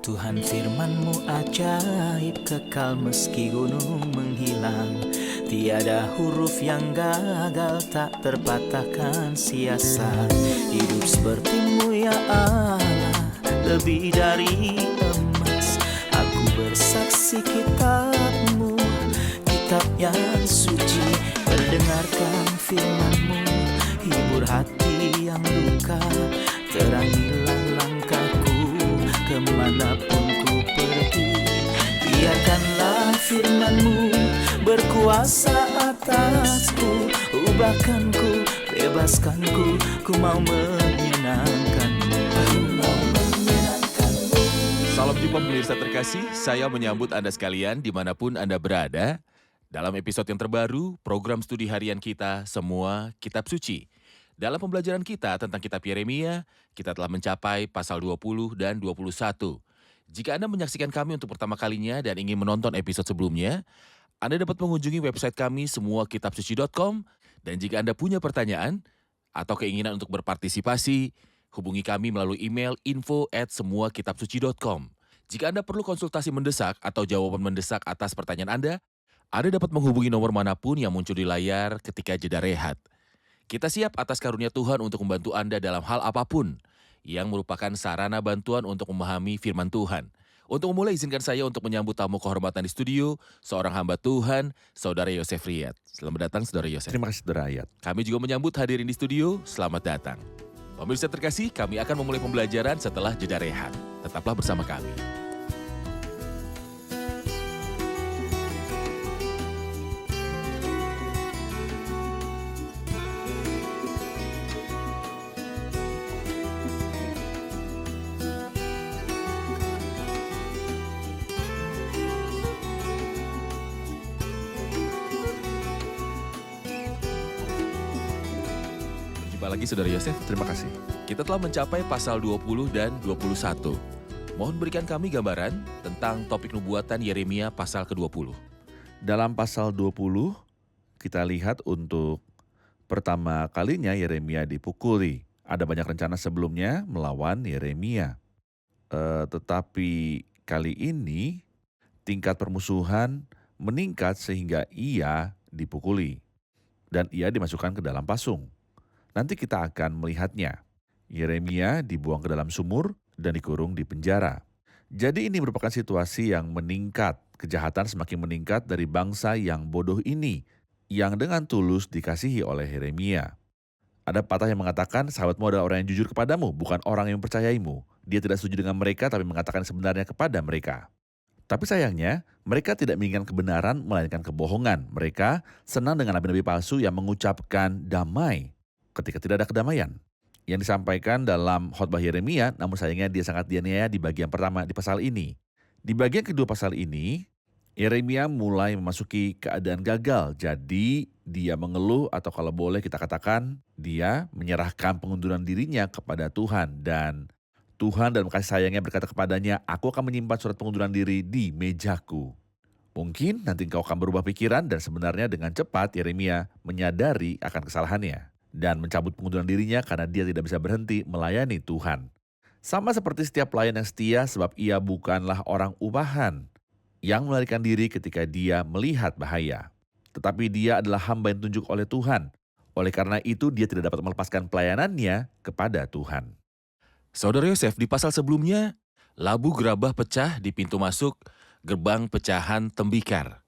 Tuhan firman-Mu ajaib, kekal meski gunung menghilang. Tiada huruf yang gagal, tak terpatahkan siasat. Hidup seperti-Mu ya Allah, lebih dari emas. Aku bersaksi kitab-Mu, kitab yang suci. Mendengarkan firman-Mu, hibur hati yang luka. Terangilah langkahku kemanapun ku pergi. Biarkanlah firman-Mu berkuasa atasku. Ubahkanku, bebaskanku, ku mau menyenangkan-Mu. Salam jumpa pemirsa terkasih, saya menyambut Anda sekalian dimanapun Anda berada. Dalam episode yang terbaru, program studi harian kita Semua Kitab Suci. Dalam pembelajaran kita tentang kitab Yeremia, kita telah mencapai pasal 20 dan 21. Jika Anda menyaksikan kami untuk pertama kalinya dan ingin menonton episode sebelumnya, Anda dapat mengunjungi website kami semuakitabsuci.com, dan jika Anda punya pertanyaan atau keinginan untuk berpartisipasi, hubungi kami melalui email info@semuakitabsuci.com. Jika Anda perlu konsultasi mendesak atau jawaban mendesak atas pertanyaan Anda dapat menghubungi nomor manapun yang muncul di layar ketika jeda rehat. Kita siap atas karunia Tuhan untuk membantu Anda dalam hal apapun yang merupakan sarana bantuan untuk memahami firman Tuhan. Untuk memulai, izinkan saya untuk menyambut tamu kehormatan di studio, seorang hamba Tuhan, Saudara Yosef Riyad. Selamat datang, Saudara Yosef. Terima kasih, Saudara Riyad. Kami juga menyambut hadirin di studio, selamat datang. Pemirsa terkasih, kami akan memulai pembelajaran setelah jeda rehat. Tetaplah bersama kami. Jumpa lagi Saudara Yosef. Terima kasih. Kita telah mencapai pasal 20 dan 21. Mohon berikan kami gambaran tentang topik nubuatan Yeremia pasal ke-20. Dalam pasal 20, kita lihat untuk pertama kalinya Yeremia dipukuli. Ada banyak rencana sebelumnya melawan Yeremia. Tetapi kali ini tingkat permusuhan meningkat sehingga ia dipukuli. Dan ia dimasukkan ke dalam pasung. Nanti kita akan melihatnya. Yeremia dibuang ke dalam sumur dan dikurung di penjara. Jadi ini merupakan situasi yang meningkat. Kejahatan semakin meningkat dari bangsa yang bodoh ini, yang dengan tulus dikasihi oleh Yeremia. Ada patah yang mengatakan, sahabatmu adalah orang yang jujur kepadamu, bukan orang yang mempercayaimu. Dia tidak setuju dengan mereka, tapi mengatakan sebenarnya kepada mereka. Tapi sayangnya, mereka tidak menginginkan kebenaran, melainkan kebohongan. Mereka senang dengan nabi-nabi palsu yang mengucapkan damai ketika tidak ada kedamaian. Yang disampaikan dalam khotbah Yeremia, namun sayangnya dia sangat dianiaya di bagian pertama di pasal ini. Di bagian kedua pasal ini, Yeremia mulai memasuki keadaan gagal. Jadi dia mengeluh, atau kalau boleh kita katakan, dia menyerahkan pengunduran dirinya kepada Tuhan. Dan Tuhan dalam kasih sayangnya berkata kepadanya, aku akan menyimpan surat pengunduran diri di mejaku. Mungkin nanti engkau akan berubah pikiran, dan sebenarnya dengan cepat Yeremia menyadari akan kesalahannya dan mencabut pengunduran dirinya karena dia tidak bisa berhenti melayani Tuhan. Sama seperti setiap pelayan yang setia, sebab ia bukanlah orang ubahan yang melarikan diri ketika dia melihat bahaya. Tetapi dia adalah hamba yang ditunjuk oleh Tuhan. Oleh karena itu dia tidak dapat melepaskan pelayanannya kepada Tuhan. Saudara Yosef, di pasal sebelumnya, labu gerabah pecah di pintu masuk gerbang pecahan tembikar.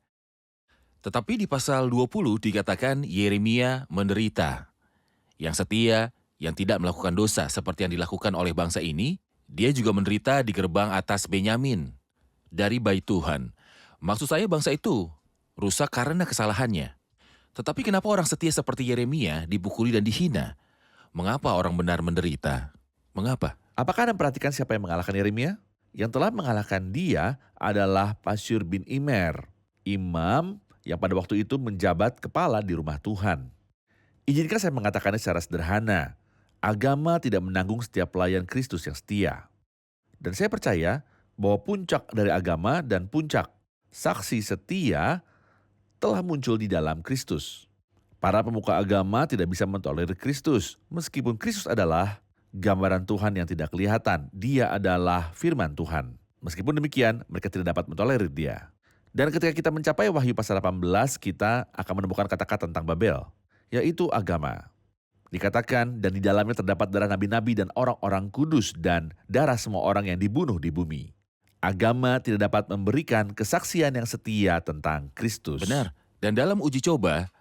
Tetapi di pasal 20 dikatakan Yeremia menderita. Yang setia, yang tidak melakukan dosa seperti yang dilakukan oleh bangsa ini, dia juga menderita di gerbang atas Benyamin dari Bait Tuhan. Maksud saya bangsa itu rusak karena kesalahannya. Tetapi kenapa orang setia seperti Yeremia dipukuli dan dihina? Mengapa orang benar menderita? Mengapa? Apakah Anda perhatikan siapa yang mengalahkan Yeremia? Yang telah mengalahkan dia adalah Pasyur bin Immer, imam yang pada waktu itu menjabat kepala di rumah Tuhan. Izinkan saya mengatakannya secara sederhana, agama tidak menanggung setiap pelayan Kristus yang setia. Dan saya percaya bahwa puncak dari agama dan puncak saksi setia telah muncul di dalam Kristus. Para pemuka agama tidak bisa mentolerir Kristus, meskipun Kristus adalah gambaran Tuhan yang tidak kelihatan. Dia adalah firman Tuhan. Meskipun demikian, mereka tidak dapat mentolerir dia. Dan ketika kita mencapai Wahyu pasal 18, kita akan menemukan kata-kata tentang Babel, yaitu agama. Dikatakan, dan di dalamnya terdapat darah nabi-nabi dan orang-orang kudus dan darah semua orang yang dibunuh di bumi. Agama tidak dapat memberikan kesaksian yang setia tentang Kristus. Benar. Dan dalam uji coba,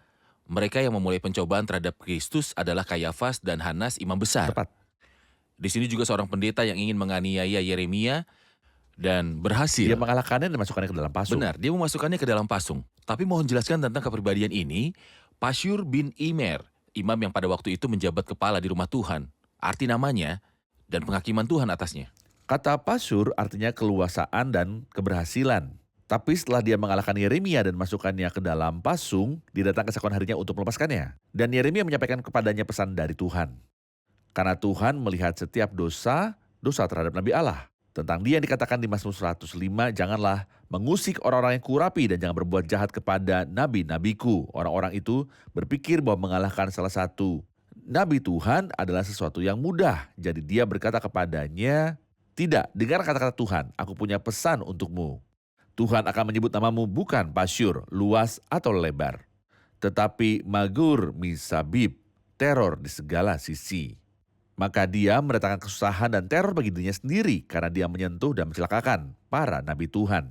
mereka yang memulai pencobaan terhadap Kristus adalah Kayafas dan Hanas imam besar. Tepat. Di sini juga seorang pendeta yang ingin menganiaya Yeremia dan berhasil. Dia mengalahkannya dan masukkannya ke dalam pasung. Benar, dia memasukkannya ke dalam pasung. Tapi mohon jelaskan tentang kepribadian ini, Pasyur bin Imer, imam yang pada waktu itu menjabat kepala di rumah Tuhan, arti namanya, dan penghakiman Tuhan atasnya. Kata Pasyur artinya keluasaan dan keberhasilan. Tapi setelah dia mengalahkan Yeremia dan masukkannya ke dalam pasung, dia datang keesokan harinya untuk melepaskannya. Dan Yeremia menyampaikan kepadanya pesan dari Tuhan. Karena Tuhan melihat setiap dosa terhadap Nabi Allah. Tentang dia yang dikatakan di Mazmur 105, janganlah mengusik orang-orang yang kurapi dan jangan berbuat jahat kepada nabi-nabiku. Orang-orang itu berpikir bahwa mengalahkan salah satu nabi Tuhan adalah sesuatu yang mudah. Jadi dia berkata kepadanya, tidak, dengar kata-kata Tuhan, aku punya pesan untukmu. Tuhan akan menyebut namamu bukan Pasyur, luas atau lebar, tetapi Magur Misabib, teror di segala sisi. Maka dia mendatangkan kesusahan dan teror bagi dirinya sendiri karena dia menyentuh dan mencelakakan para nabi Tuhan.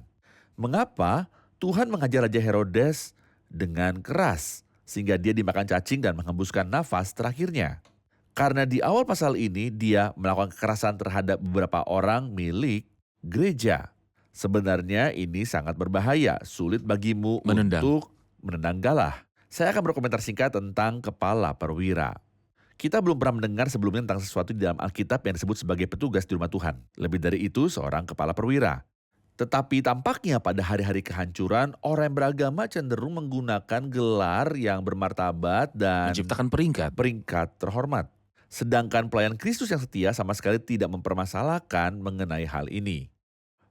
Mengapa Tuhan mengajar Raja Herodes dengan keras sehingga dia dimakan cacing dan menghembuskan nafas terakhirnya? Karena di awal pasal ini dia melakukan kekerasan terhadap beberapa orang milik gereja. Sebenarnya ini sangat berbahaya, sulit bagimu untuk menendang galah. Saya akan berkomentar singkat tentang kepala perwira. Kita belum pernah mendengar sebelumnya tentang sesuatu di dalam Alkitab yang disebut sebagai petugas di rumah Tuhan. Lebih dari itu, seorang kepala perwira. Tetapi tampaknya pada hari-hari kehancuran, orang yang beragama cenderung menggunakan gelar yang bermartabat dan Menciptakan peringkat terhormat. Sedangkan pelayan Kristus yang setia sama sekali tidak mempermasalahkan mengenai hal ini.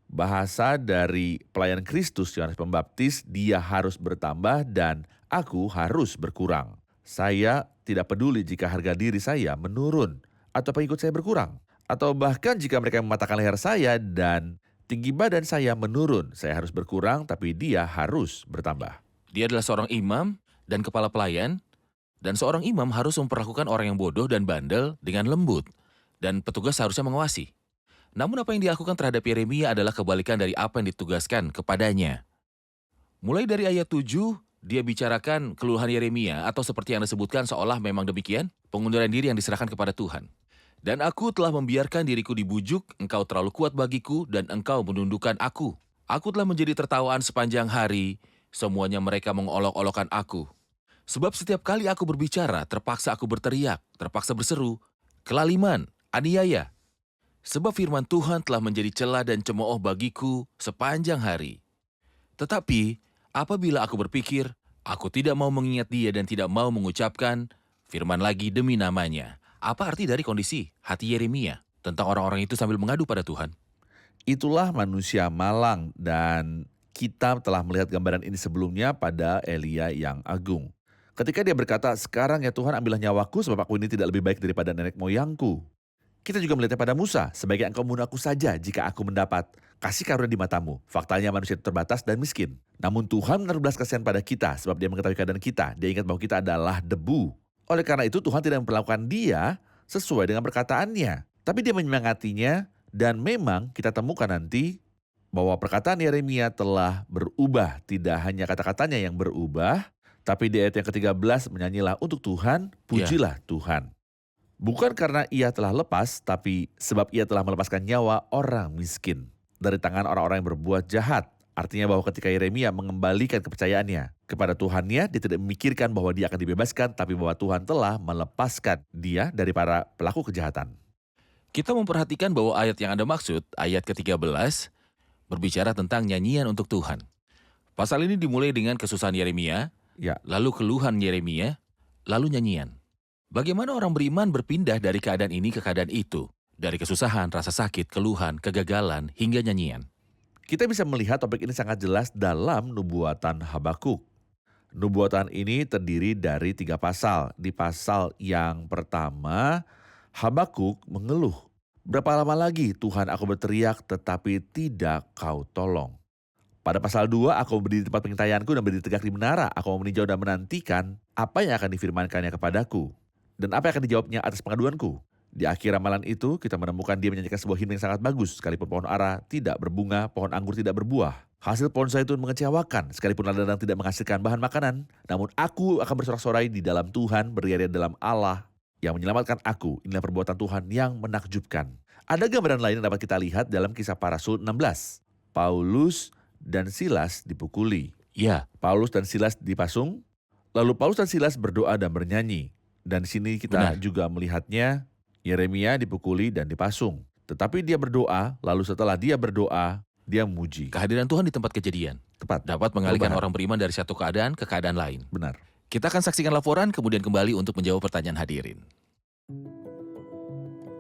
Bahasa dari pelayan Kristus Yohanes Pembaptis, dia harus bertambah dan aku harus berkurang. Saya tidak peduli jika harga diri saya menurun atau pengikut saya berkurang. Atau bahkan jika mereka mematahkan leher saya dan tinggi badan saya menurun, saya harus berkurang tapi dia harus bertambah. Dia adalah seorang imam dan kepala pelayan, dan seorang imam harus memperlakukan orang yang bodoh dan bandel dengan lembut, dan petugas seharusnya mengawasi. Namun apa yang dilakukan terhadap Yeremia adalah kebalikan dari apa yang ditugaskan kepadanya. Mulai dari ayat 7, dia bicarakan keluhan Yeremia atau seperti yang disebutkan seolah memang demikian, pengunduran diri yang diserahkan kepada Tuhan. Dan aku telah membiarkan diriku dibujuk, engkau terlalu kuat bagiku dan engkau menundukkan aku. Aku telah menjadi tertawaan sepanjang hari, semuanya mereka mengolok-olokkan aku. Sebab setiap kali aku berbicara, terpaksa aku berteriak, terpaksa berseru, kelaliman, aniaya. Sebab firman Tuhan telah menjadi celah dan cemooh bagiku sepanjang hari. Tetapi apabila aku berpikir, aku tidak mau mengingat dia dan tidak mau mengucapkan firman lagi demi namanya. Apa arti dari kondisi hati Yeremia tentang orang-orang itu sambil mengadu pada Tuhan? Itulah manusia malang dan kita telah melihat gambaran ini sebelumnya pada Elia yang agung. Ketika dia berkata, sekarang ya Tuhan ambillah nyawaku sebab aku ini tidak lebih baik daripada nenek moyangku. Kita juga melihatnya pada Musa, sebaiknya engkau membunuh aku saja jika aku mendapat kasih karunia di matamu. Faktanya manusia itu terbatas dan miskin. Namun Tuhan menaruh belas kasihan pada kita sebab dia mengetahui keadaan kita. Dia ingat bahwa kita adalah debu. Oleh karena itu Tuhan tidak memperlakukan dia sesuai dengan perkataannya. Tapi dia menyemangatinya dan memang kita temukan nanti bahwa perkataan Yeremia telah berubah. Tidak hanya kata-katanya yang berubah, tapi di ayat yang ke-13 menyanyilah untuk Tuhan, pujilah Tuhan. Bukan karena ia telah lepas, tapi sebab ia telah melepaskan nyawa orang miskin dari tangan orang-orang yang berbuat jahat. Artinya bahwa ketika Yeremia mengembalikan kepercayaannya kepada Tuhannya, dia tidak memikirkan bahwa dia akan dibebaskan, tapi bahwa Tuhan telah melepaskan dia dari para pelaku kejahatan. Kita memperhatikan bahwa ayat yang Anda maksud, ayat ke-13, berbicara tentang nyanyian untuk Tuhan. Pasal ini dimulai dengan kesusahan Yeremia, lalu keluhan Yeremia, lalu nyanyian. Bagaimana orang beriman berpindah dari keadaan ini ke keadaan itu? Dari kesusahan, rasa sakit, keluhan, kegagalan, hingga nyanyian. Kita bisa melihat topik ini sangat jelas dalam nubuatan Habakuk. Nubuatan ini terdiri dari 3 pasal. Di pasal yang pertama, Habakuk mengeluh Berapa lama lagi Tuhan aku berteriak tetapi tidak kau tolong. Pada pasal 2, aku berdiri di tempat pengintaianku dan berdiri tegak di menara. Aku mau meninjau dan menantikan apa yang akan difirmankannya kepadaku. Dan apa yang akan dijawabnya atas pengaduanku. Di akhir ramalan itu, kita menemukan dia menyanyikan sebuah himne yang sangat bagus. Sekalipun pohon ara tidak berbunga, pohon anggur tidak berbuah. Hasil pohon zaitun mengecewakan, sekalipun ladang tidak menghasilkan bahan makanan. Namun aku akan bersorak-sorai di dalam Tuhan, beriari di dalam Allah yang menyelamatkan aku. Inilah perbuatan Tuhan yang menakjubkan. Ada gambaran lain yang dapat kita lihat dalam Kisah Para Rasul 16. Paulus dan Silas dipukuli. Ya, Paulus dan Silas dipasung. Lalu Paulus dan Silas berdoa dan bernyanyi. Dan di sini kita Benar. juga melihatnya Yeremia dipukuli dan dipasung. Tetapi dia berdoa, lalu setelah dia berdoa, dia memuji. kehadiran Tuhan di tempat kejadian Tepat, dapat mengalihkan Perubahan. orang beriman dari satu keadaan ke keadaan lain. benar. Kita akan saksikan laporan, kemudian kembali untuk menjawab pertanyaan hadirin.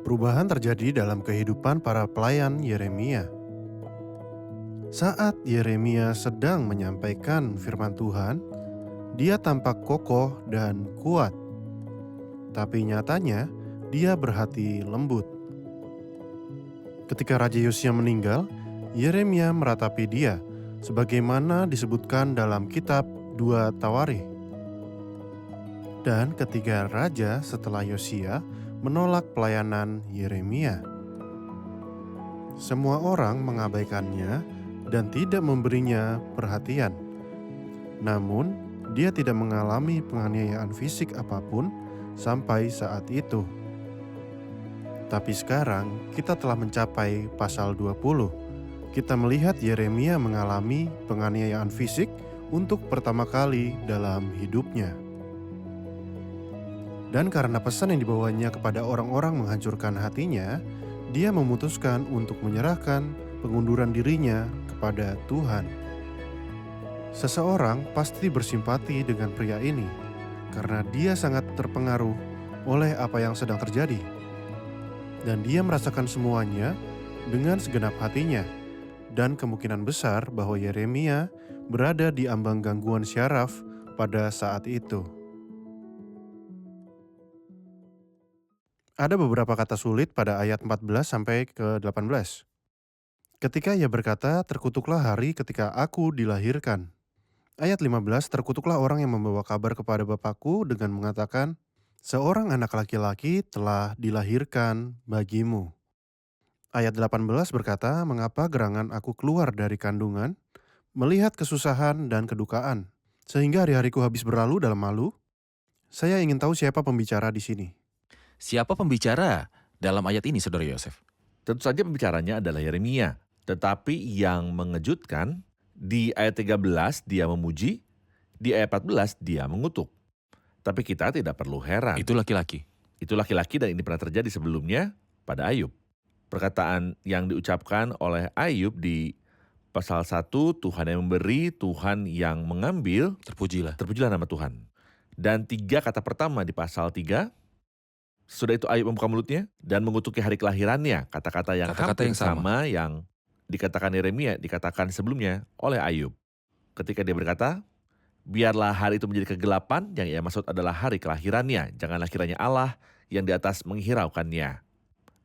Perubahan terjadi dalam kehidupan para pelayan Yeremia. Saat Yeremia sedang menyampaikan firman Tuhan, dia tampak kokoh dan kuat. Tapi nyatanya, dia berhati lembut. Ketika Raja Yosia meninggal, Yeremia meratapi dia, sebagaimana disebutkan dalam kitab 2 Tawarikh. Dan ketiga raja setelah Yosia menolak pelayanan Yeremia. Semua orang mengabaikannya dan tidak memberinya perhatian. Namun, dia tidak mengalami penganiayaan fisik apapun sampai saat itu. Tapi sekarang kita telah mencapai pasal 20. Kita melihat Yeremia mengalami penganiayaan fisik untuk pertama kali dalam hidupnya. Dan karena pesan yang dibawanya kepada orang-orang menghancurkan hatinya, dia memutuskan untuk menyerahkan pengunduran dirinya kepada Tuhan. Seseorang pasti bersimpati dengan pria ini karena dia sangat terpengaruh oleh apa yang sedang terjadi. Dan dia merasakan semuanya dengan segenap hatinya. Dan kemungkinan besar bahwa Yeremia berada di ambang gangguan syaraf pada saat itu. Ada beberapa kata sulit pada ayat 14 sampai ke 18. Ketika ia berkata, terkutuklah hari ketika aku dilahirkan. Ayat 15, terkutuklah orang yang membawa kabar kepada bapakku dengan mengatakan, seorang anak laki-laki telah dilahirkan bagimu. Ayat 18 berkata, mengapa gerangan aku keluar dari kandungan, melihat kesusahan dan kedukaan, sehingga hari-hariku habis berlalu dalam malu? Saya ingin tahu siapa pembicara di sini. Siapa pembicara dalam ayat ini, Saudara Yosef? Tentu saja pembicaranya adalah Yeremia. Tetapi yang mengejutkan, di ayat 13 dia memuji, di ayat 14 dia mengutuk. Tapi kita tidak perlu heran. Itu laki-laki. Itu laki-laki dan ini pernah terjadi sebelumnya pada Ayub. Perkataan yang diucapkan oleh Ayub di pasal 1, Tuhan yang memberi, Tuhan yang mengambil, Terpujilah. terpujilah nama Tuhan. Dan 3 kata pertama di pasal 3, sudah itu Ayub membuka mulutnya dan mengutuki hari kelahirannya. Kata-kata yang Kata-kata hampir yang sama. sama yang dikatakan Yeremia, dikatakan sebelumnya oleh Ayub. Ketika dia berkata, biarlah hari itu menjadi kegelapan, yang ia maksud adalah hari kelahirannya. Janganlah kiranya Allah yang di atas menghiraukannya.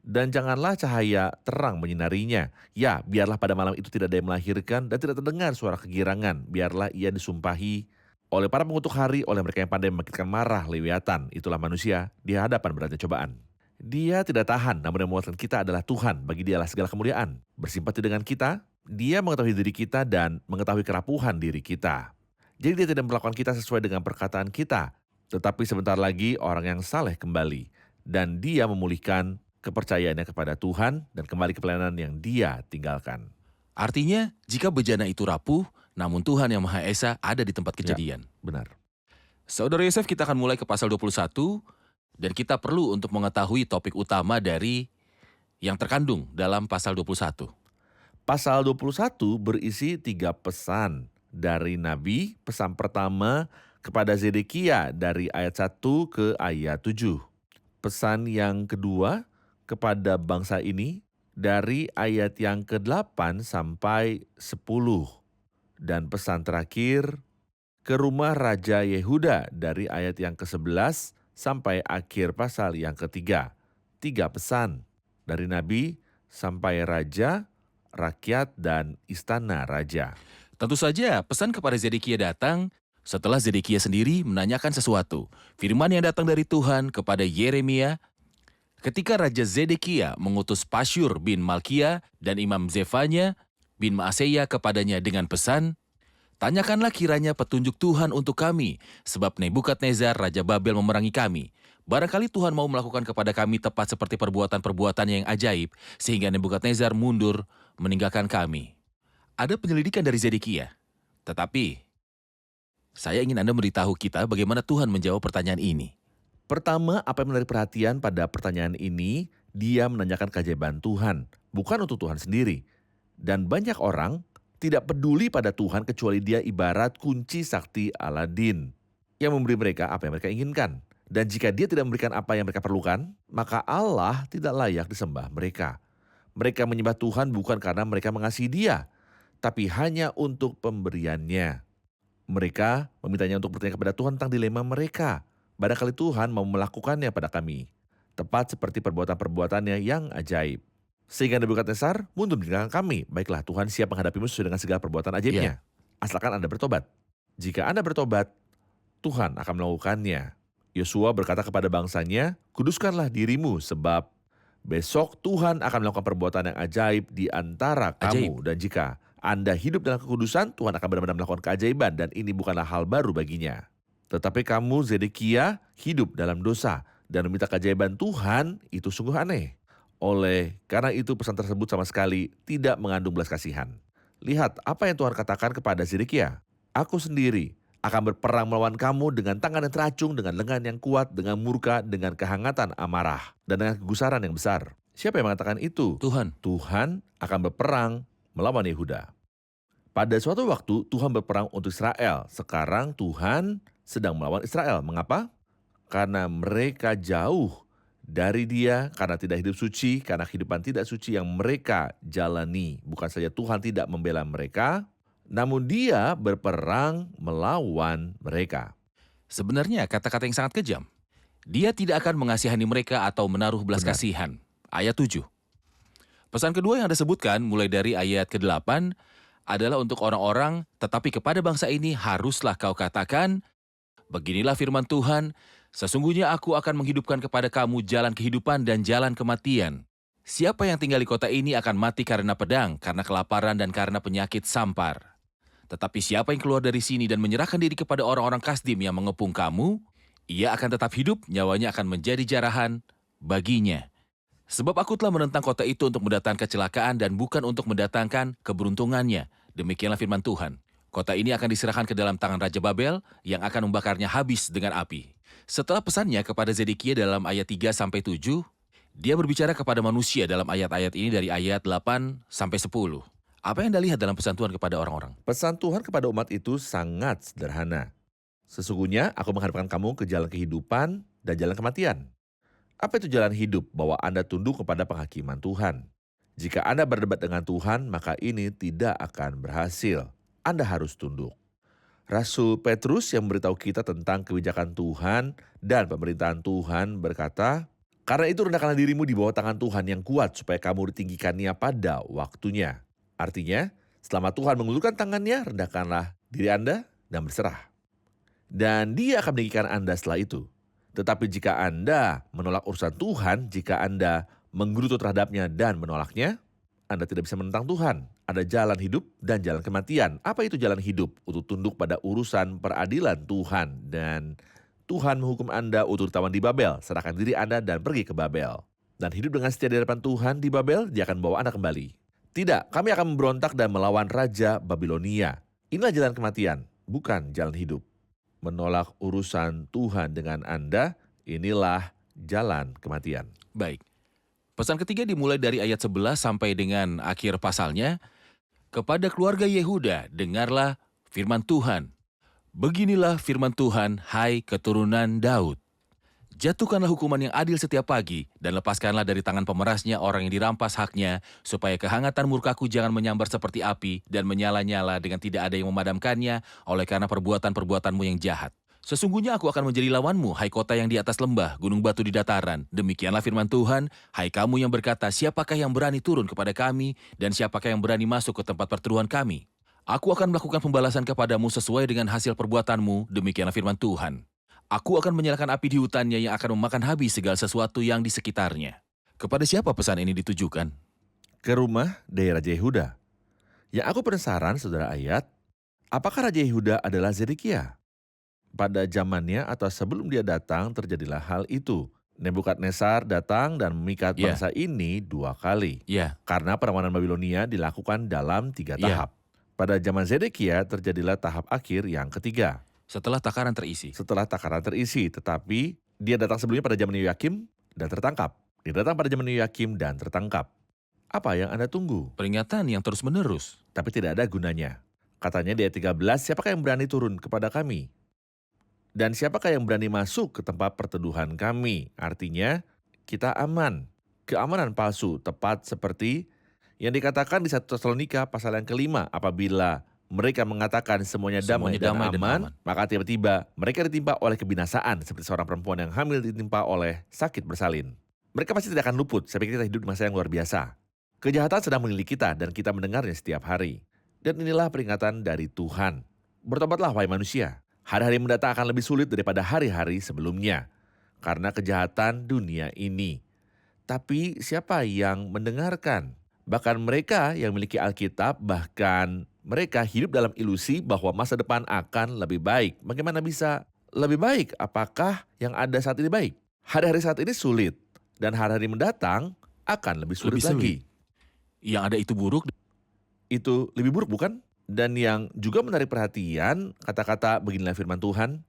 Dan janganlah cahaya terang menyinarinya. Ya, biarlah pada malam itu tidak ada yang melahirkan dan tidak terdengar suara kegirangan. Biarlah ia disumpahi oleh para pengutuk hari, oleh mereka yang pandai membangkitkan marah Lewiatan. Itulah manusia di hadapan beratnya cobaan. Dia tidak tahan, namun yang menguatkan kita adalah Tuhan. Bagi dialah segala kemuliaan. Bersimpati dengan kita, dia mengetahui diri kita dan mengetahui kerapuhan diri kita. Jadi dia tidak memperlakukan kita sesuai dengan perkataan kita. Tetapi sebentar lagi orang yang saleh kembali. Dan dia memulihkan kepercayaannya kepada Tuhan dan kembali ke pelayanan yang dia tinggalkan. Artinya, jika bejana itu rapuh, namun Tuhan yang Maha Esa ada di tempat kejadian. Benar. Saudara Yosef, kita akan mulai ke pasal 21, dan kita perlu untuk mengetahui topik utama dari yang terkandung dalam pasal 21. Pasal 21 berisi 3 pesan dari Nabi. Pesan pertama kepada Zedekia dari ayat 1 ke ayat 7. Pesan yang kedua kepada bangsa ini dari ayat yang ke-8 sampai 10. Dan pesan terakhir ke rumah Raja Yehuda dari ayat yang ke-11 sampai akhir pasal yang ketiga. 3 pesan. dari nabi sampai raja, rakyat, dan istana raja. Tentu saja pesan kepada Zedekia datang setelah Zedekia sendiri menanyakan sesuatu. Firman yang datang dari Tuhan kepada Yeremia ketika Raja Zedekia mengutus Pasyur bin Malkia dan Imam Zefanya bin Maaseya kepadanya dengan pesan, "Tanyakanlah kiranya petunjuk Tuhan untuk kami, sebab Nebukadnezar Raja Babel memerangi kami. Barangkali Tuhan mau melakukan kepada kami tepat seperti perbuatan-perbuatan yang ajaib, sehingga Nebukadnezar mundur meninggalkan kami." Ada penyelidikan dari Zedekia, tetapi saya ingin Anda memberitahu kita bagaimana Tuhan menjawab pertanyaan ini. Pertama, apa yang menarik perhatian pada pertanyaan ini, dia menanyakan keajaiban Tuhan, bukan untuk Tuhan sendiri. Dan banyak orang tidak peduli pada Tuhan kecuali dia ibarat kunci sakti Aladin yang memberi mereka apa yang mereka inginkan. Dan jika dia tidak memberikan apa yang mereka perlukan, maka Allah tidak layak disembah mereka. Mereka menyembah Tuhan bukan karena mereka mengasihi dia, tapi hanya untuk pemberiannya. Mereka memintanya untuk bertanya kepada Tuhan tentang dilema mereka. Barangkali Tuhan mau melakukannya pada kami, tepat seperti perbuatan-perbuatannya yang ajaib. Sehingga Nebukadnezar mundur meninggalkan kami. Baiklah, Tuhan siap menghadapimu sesuai dengan segala perbuatan ajaibnya. Asalkan Anda bertobat. Jika Anda bertobat, Tuhan akan melakukannya. Yosua berkata kepada bangsanya, "Kuduskanlah dirimu sebab besok Tuhan akan melakukan perbuatan yang ajaib di antara kamu. Dan jika Anda hidup dalam kekudusan, Tuhan akan benar-benar melakukan keajaiban dan ini bukanlah hal baru baginya. Tetapi kamu, Zedekia, hidup dalam dosa dan meminta keajaiban Tuhan, itu sungguh aneh. Oleh karena itu pesan tersebut sama sekali tidak mengandung belas kasihan. Lihat apa yang Tuhan katakan kepada Zedekia. Aku sendiri akan berperang melawan kamu dengan tangan yang teracung, dengan lengan yang kuat, dengan murka, dengan kehangatan amarah, dan dengan kegusaran yang besar." Siapa yang mengatakan itu? Tuhan. Tuhan akan berperang melawan Yehuda. Pada suatu waktu Tuhan berperang untuk Israel. Sekarang Tuhan sedang melawan Israel. Mengapa? Karena mereka jauh dari Dia, karena tidak hidup suci, karena kehidupan tidak suci yang mereka jalani. Bukan saja Tuhan tidak membela mereka, namun Dia berperang melawan mereka. Sebenarnya kata-kata yang sangat kejam. Dia tidak akan mengasihani mereka atau menaruh belas Benar. kasihan. Ayat 7. Pesan kedua yang Anda sebutkan mulai dari ayat ke-8 adalah untuk orang-orang, tetapi kepada bangsa ini haruslah kau katakan, "Beginilah firman Tuhan, sesungguhnya aku akan menghidupkan kepada kamu jalan kehidupan dan jalan kematian. Siapa yang tinggal di kota ini akan mati karena pedang, karena kelaparan dan karena penyakit sampar. Tetapi siapa yang keluar dari sini dan menyerahkan diri kepada orang-orang Kasdim yang mengepung kamu, ia akan tetap hidup, nyawanya akan menjadi jarahan baginya. Sebab aku telah menentang kota itu untuk mendatangkan kecelakaan dan bukan untuk mendatangkan keberuntungannya. Demikianlah firman Tuhan. Kota ini akan diserahkan ke dalam tangan Raja Babel yang akan membakarnya habis dengan api." Setelah pesannya kepada Zedekia dalam ayat 3-7, dia berbicara kepada manusia dalam ayat-ayat ini dari ayat 8-10. Apa yang Anda lihat dalam pesan Tuhan kepada orang-orang? Pesan Tuhan kepada umat itu sangat sederhana. Sesungguhnya aku menghadapkan kamu ke jalan kehidupan dan jalan kematian. Apa itu jalan hidup? Bahwa Anda tunduk kepada penghakiman Tuhan. Jika Anda berdebat dengan Tuhan, maka ini tidak akan berhasil. Anda harus tunduk. Rasul Petrus yang memberitahu kita tentang kebijakan Tuhan dan pemerintahan Tuhan berkata, "Karena itu rendahkanlah dirimu di bawah tangan Tuhan yang kuat supaya kamu ditinggikannya pada waktunya." Artinya, selama Tuhan mengulurkan tangannya, rendahkanlah diri Anda dan berserah. Dan Dia akan meninggikan Anda setelah itu. Tetapi jika Anda menolak urusan Tuhan, jika Anda menggerutu terhadapnya dan menolaknya, Anda tidak bisa menentang Tuhan. Ada jalan hidup dan jalan kematian. Apa itu jalan hidup? Untuk tunduk pada urusan peradilan Tuhan. Dan Tuhan menghukum Anda untuk ditawan di Babel. Serahkan diri Anda dan pergi ke Babel. Dan hidup dengan setia di hadapan Tuhan di Babel, Dia akan bawa Anda kembali. Tidak, kami akan memberontak dan melawan Raja Babilonia. Inilah jalan kematian, bukan jalan hidup. Menolak urusan Tuhan dengan Anda, inilah jalan kematian. Baik. Pesan ketiga dimulai dari ayat 11 sampai dengan akhir pasalnya. Kepada keluarga Yehuda, dengarlah firman Tuhan. Beginilah firman Tuhan, hai keturunan Daud. Jatuhkanlah hukuman yang adil setiap pagi, dan lepaskanlah dari tangan pemerasnya orang yang dirampas haknya, supaya kehangatan murkaku jangan menyambar seperti api, dan menyala-nyala dengan tidak ada yang memadamkannya, oleh karena perbuatan-perbuatanmu yang jahat. Sesungguhnya aku akan menjadi lawanmu, hai kota yang di atas lembah, gunung batu di dataran. Demikianlah firman Tuhan, hai kamu yang berkata, siapakah yang berani turun kepada kami, dan siapakah yang berani masuk ke tempat perteduhan kami? Aku akan melakukan pembalasan kepadamu sesuai dengan hasil perbuatanmu, demikianlah firman Tuhan. Aku akan menyalakan api di hutannya yang akan memakan habis segala sesuatu yang di sekitarnya. Kepada siapa pesan ini ditujukan? Ke rumah dari Raja Yehuda. Yang aku penasaran, saudara ayat, apakah Raja Yehuda adalah Zedekia? Pada zamannya atau sebelum dia datang terjadilah hal itu. Nebukadnezar datang dan memikat Ya. bangsa ini 2 kali. Ya, Karena perlawanan Babilonia dilakukan dalam 3 Ya. tahap. Pada zaman Zedekia terjadilah tahap akhir yang ketiga. setelah takaran terisi. Setelah takaran terisi, tetapi dia datang sebelumnya pada zaman Yoyakim dan tertangkap. Dia datang pada zaman Yoyakim dan tertangkap. Apa yang Anda tunggu? Peringatan yang terus-menerus. Tapi tidak ada gunanya. Katanya di ayat 13, siapakah yang berani turun kepada kami? Dan siapakah yang berani masuk ke tempat perteduhan kami? Artinya, kita aman. Keamanan palsu, tepat seperti yang dikatakan di 1 Tesalonika pasal yang ke-5. Apabila mereka mengatakan semuanya damai, dan aman, maka tiba-tiba mereka ditimpa oleh kebinasaan, seperti seorang perempuan yang hamil ditimpa oleh sakit bersalin. Mereka pasti tidak akan luput, saya pikir kita hidup di masa yang luar biasa. Kejahatan sedang mengelilingi kita dan kita mendengarnya setiap hari. Dan inilah peringatan dari Tuhan. Bertobatlah wahai manusia. Hari-hari mendatang akan lebih sulit daripada hari-hari sebelumnya. Karena kejahatan dunia ini. Tapi siapa yang mendengarkan? Bahkan mereka yang memiliki Alkitab, bahkan mereka hidup dalam ilusi bahwa masa depan akan lebih baik. Bagaimana bisa lebih baik? Apakah yang ada saat ini baik? Hari-hari saat ini sulit. Dan hari-hari mendatang akan lebih sulit Lebih lagi. Yang ada itu buruk. Itu lebih buruk bukan? Dan yang juga menarik perhatian, kata-kata beginilah firman Tuhan,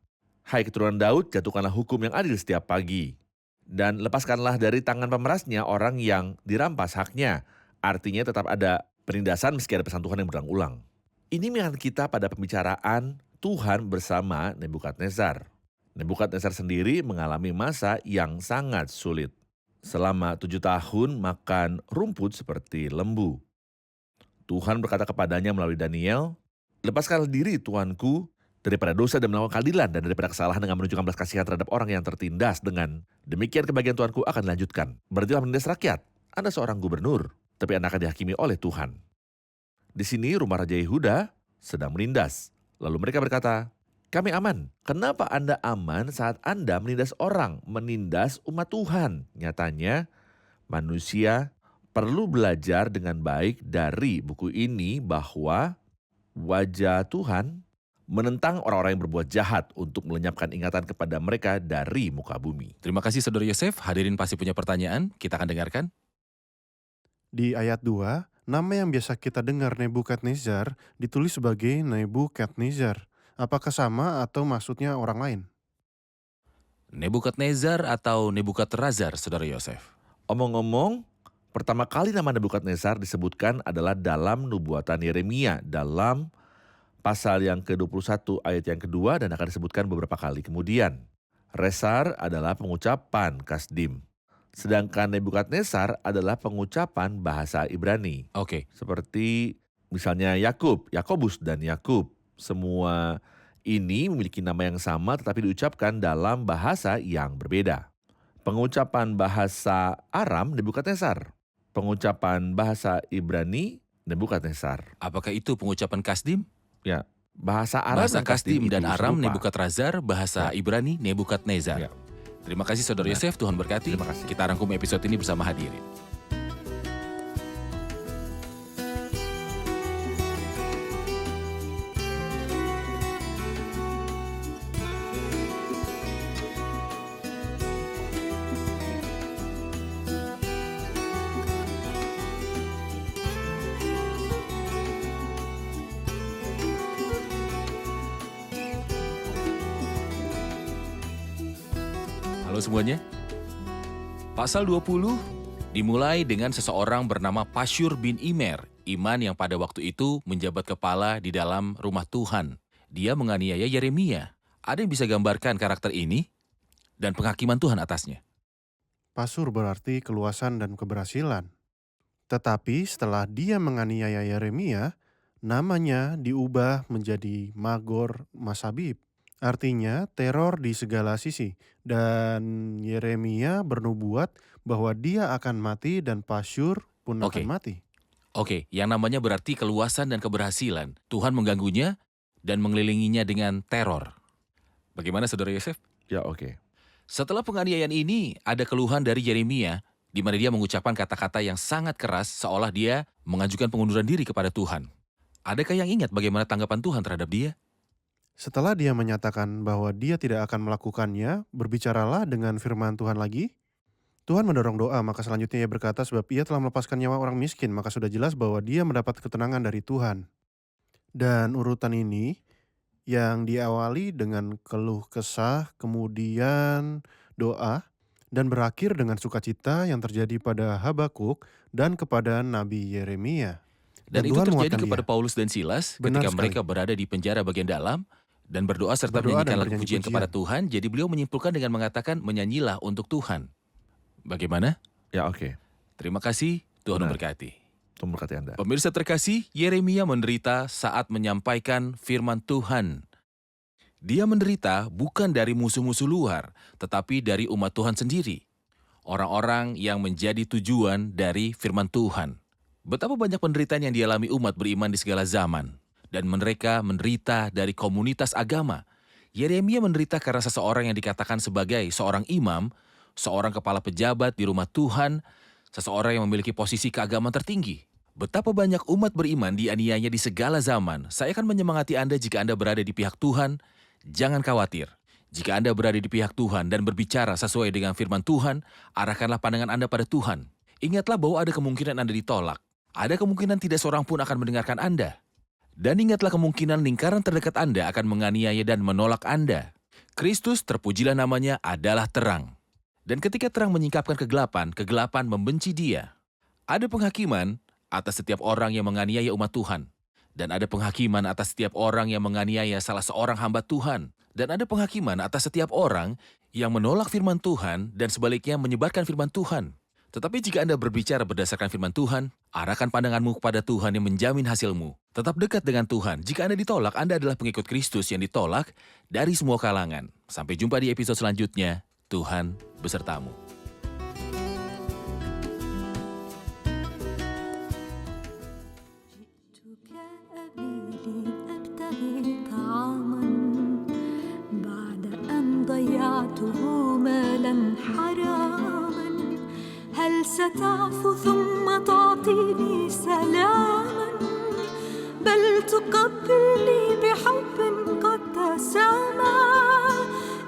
hai keturunan Daud, jatuhkanlah hukum yang adil setiap pagi. Dan lepaskanlah dari tangan pemerasnya orang yang dirampas haknya. Artinya tetap ada penindasan meski ada pesan Tuhan yang berulang-ulang. Ini mengingat kita pada pembicaraan Tuhan bersama Nebukadnezar. Nebukadnezar sendiri mengalami masa yang sangat sulit. Selama 7 tahun makan rumput seperti lembu. Tuhan berkata kepadanya melalui Daniel, lepaskanlah diri Tuanku daripada dosa dan melakukan keadilan dan daripada kesalahan dengan menunjukkan belas kasihan terhadap orang yang tertindas. Dengan demikian kebahagiaan Tuanku akan dilanjutkan. Berhentilah menindas rakyat. Anda seorang gubernur, tapi Anda akan dihakimi oleh Tuhan. Di sini rumah Raja Yehuda sedang menindas. Lalu mereka berkata, kami aman. Kenapa Anda aman saat Anda menindas orang, menindas umat Tuhan? Nyatanya manusia perlu belajar dengan baik dari buku ini bahwa wajah Tuhan menentang orang-orang yang berbuat jahat untuk melenyapkan ingatan kepada mereka dari muka bumi. Terima kasih Saudara Yosef, hadirin pasti punya pertanyaan, kita akan dengarkan. Di ayat 2, nama yang biasa kita dengar Nebukadnezar ditulis sebagai Nebukadnezar. Apakah sama atau maksudnya orang lain? Nebukadnezar atau Nebukadrazar, Saudara Yosef? Omong-omong, pertama kali nama Nebukadnezar disebutkan adalah dalam nubuatan Yeremia dalam pasal yang ke-21 ayat yang kedua dan akan disebutkan beberapa kali kemudian. Resar adalah pengucapan Kasdim. Sedangkan Nebukadnezar adalah pengucapan bahasa Ibrani. Oke. Seperti misalnya Yakobus dan Yakub. Semua ini memiliki nama yang sama tetapi diucapkan dalam bahasa yang berbeda. Pengucapan bahasa Aram Nebukadnezar. Pengucapan bahasa Ibrani Nebukadnezar. Apakah itu pengucapan Kasdim? Ya, bahasa Aram Bahasa Kasdim dan itu Aram serupa. Nebukadrazar, bahasa Ibrani Nebukadnezar. Ya. Terima kasih Saudara Benar. Yosef, Tuhan berkati. Terima kasih. Kita rangkum episode ini bersama hadirin. Halo semuanya. Pasal 20 dimulai dengan seseorang bernama Pasyur bin Immer, Iman yang pada waktu itu menjabat kepala di dalam rumah Tuhan. Dia menganiaya Yeremia. Ada yang bisa gambarkan karakter ini dan penghakiman Tuhan atasnya? Pasur berarti keluasan dan keberhasilan. Tetapi setelah dia menganiaya Yeremia, namanya diubah menjadi Magor Masabib. Artinya teror di segala sisi. Dan Yeremia bernubuat bahwa dia akan mati dan Pasyur pun akan Oke. mati. Oke, yang namanya berarti keluasan dan keberhasilan. Tuhan mengganggunya dan mengelilinginya dengan teror. Bagaimana Saudara Yosef? Ya, oke. Setelah penganiayaan ini, ada keluhan dari Yeremia, di mana dia mengucapkan kata-kata yang sangat keras seolah dia mengajukan pengunduran diri kepada Tuhan. Adakah yang ingat bagaimana tanggapan Tuhan terhadap dia? Setelah dia menyatakan bahwa dia tidak akan melakukannya, berbicaralah dengan firman Tuhan lagi. Tuhan mendorong doa, maka selanjutnya ia berkata sebab ia telah melepaskan nyawa orang miskin, maka sudah jelas bahwa dia mendapat ketenangan dari Tuhan. Dan urutan ini yang diawali dengan keluh kesah, kemudian doa, dan berakhir dengan sukacita yang terjadi pada Habakuk dan kepada Nabi Yeremia. Dan itu Tuhan terjadi menguatkan kepada dia. Paulus dan Silas Benar ketika sekali. mereka berada di penjara bagian dalam dan berdoa serta Berdoa dan menyanyikan lagu bernyanyi pujian pujian. kepada Tuhan. Jadi beliau menyimpulkan dengan mengatakan menyanyilah untuk Tuhan. Bagaimana? Ya, oke. Terima kasih, Tuhan Benar. memberkati. Tuhan berkati Anda. Pemirsa terkasih, Yeremia menderita saat menyampaikan firman Tuhan. Dia menderita bukan dari musuh-musuh luar, tetapi dari umat Tuhan sendiri. Orang-orang yang menjadi tujuan dari firman Tuhan. Betapa banyak penderitaan yang dialami umat beriman di segala zaman. Dan mereka menderita dari komunitas agama. Yeremia menderita karena seseorang yang dikatakan sebagai seorang imam, seorang kepala pejabat di rumah Tuhan, seseorang yang memiliki posisi keagamaan tertinggi. Betapa banyak umat beriman dianiaya di segala zaman. Saya akan menyemangati Anda jika Anda berada di pihak Tuhan. Jangan khawatir. Jika Anda berada di pihak Tuhan dan berbicara sesuai dengan firman Tuhan, arahkanlah pandangan Anda pada Tuhan. Ingatlah bahwa ada kemungkinan Anda ditolak. Ada kemungkinan tidak seorang pun akan mendengarkan Anda. Dan ingatlah kemungkinan lingkaran terdekat Anda akan menganiaya dan menolak Anda. Kristus, terpujilah namanya, adalah terang. Dan ketika terang menyingkapkan kegelapan, kegelapan membenci dia. Ada penghakiman atas setiap orang yang menganiaya umat Tuhan. Dan ada penghakiman atas setiap orang yang menganiaya salah seorang hamba Tuhan. Dan ada penghakiman atas setiap orang yang menolak firman Tuhan dan sebaliknya menyebarkan firman Tuhan. Tetapi jika Anda berbicara berdasarkan firman Tuhan, arahkan pandanganmu kepada Tuhan yang menjamin hasilmu. Tetap dekat dengan Tuhan. Jika Anda ditolak, Anda adalah pengikut Kristus yang ditolak dari semua kalangan. Sampai jumpa di episode selanjutnya. Tuhan besertamu. جئتك أبيدي أبتغي طعاما بعد أن ضيعته مالا حراما هل ستعفو ثم تعطيني سلاما بل تقبلني بحب قد تسامى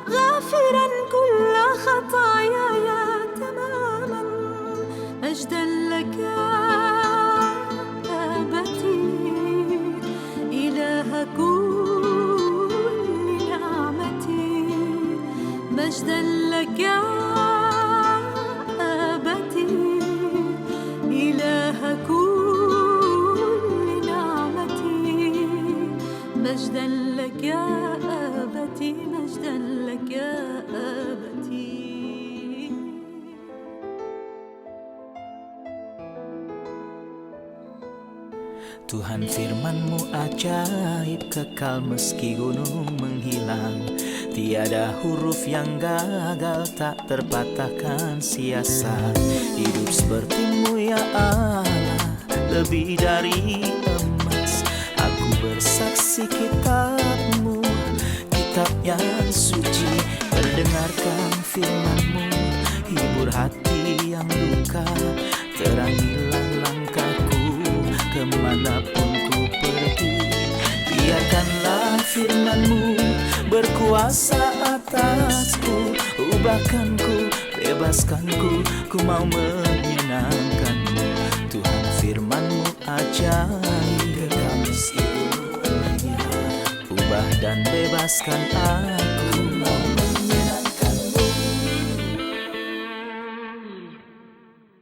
غافرا كل خطاياي تماما مجدا لك أبتي إله كل نعمتي مجدا لك أبتي إله كل نعمتي مجدا لك أبتي مجدا لك أبتي Tuhan firman-Mu ajaib kekal meski gunung menghilang. Tiada huruf yang gagal tak terpatahkan sia-sia. Hidup seperti-Mu ya Allah, lebih dari emas. Aku bersaksi kitab-Mu, kitab yang suci. Terdengarkan firman-Mu, hibur hati yang luka. Terangilah langkahku kemanapun ku pergi. Biarkanlah firman-Mu berkuasa atasku. Ubahkanku, bebaskanku, ku mau menyenangkan-Mu. Tuhan firman-Mu ajaib, kekal meski gunung. Ubah dan bebaskan aku.